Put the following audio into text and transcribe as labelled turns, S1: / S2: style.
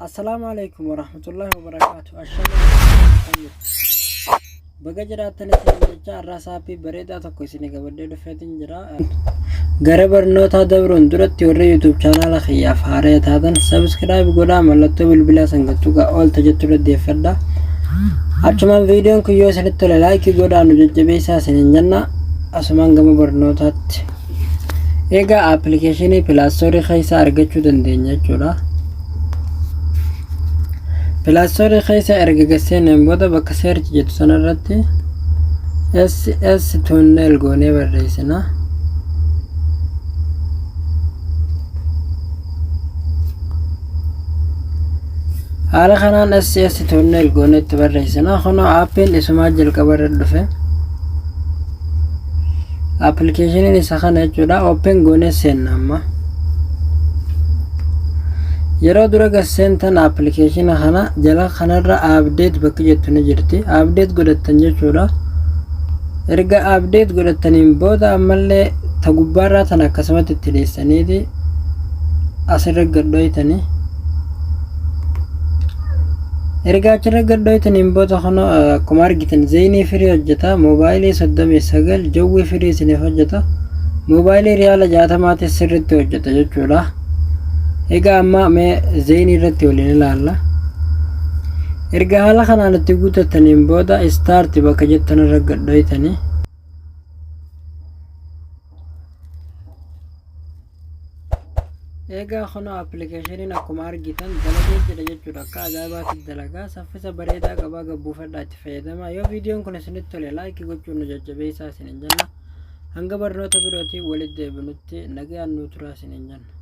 S1: السلام عليكم ورحمة الله وبركاته. الشباب طيب بقى جراتني تنجا الراسابي بريدة تكوسيني قبل دفعتين جرا غربر نوتا دبرون درتي وري يوتيوب channel خياف هاريت هذا سبسكرايب قولا ملتو بالبلا سنجتوكا أول تجتولو دي فردا أجمع فيديو كيو سنتو لايك قولا نججبيسا سننجنا أسمان قم برنوتات إيغا أبليكيشني بلاستوري خيسا أرغچو دندينيا جولا بلاستوري خيسا أرغغسين نمبودا بكا سيرج جتو سنراتي اس تونل غوني برريسنا حالا خنان اس تونل غوني تبرريسنا خنو آپين اسما جل قبرد دفه application ini sakana chuda open gone sen amma yero duraga sentan application khana jala khanarra update bakjetune jirti update godatan jechuudha erga update godatanin boda amalle tagubbarra tan akkasumatti tileessanidi asirra gaddoytani erga achirra gaddoytanin boda khana kumar gitan zeyni free hojjeta mobile 39 jawwi free sinif hojjeta mobile riyala jaatamati sirritti hojjeta jechuudha ega amma me zeyni irratti waliin ilaalla erga hala kanaanatti guutatanin boda start bakka jettanirra gaddoytani ega khono application akkuma argitan dalagee jira jechuudha akka ajaa'ibaatti dalagaa saffisa bareedaa qabaa gabbuufadhaa itti fayyadama yoo viidiyoon kun isinitti tole like gochuun nu jajjabeessaa isinin jenna hanga barnoota birootii walitti deebinutti nagaan nu turaa isinin jenna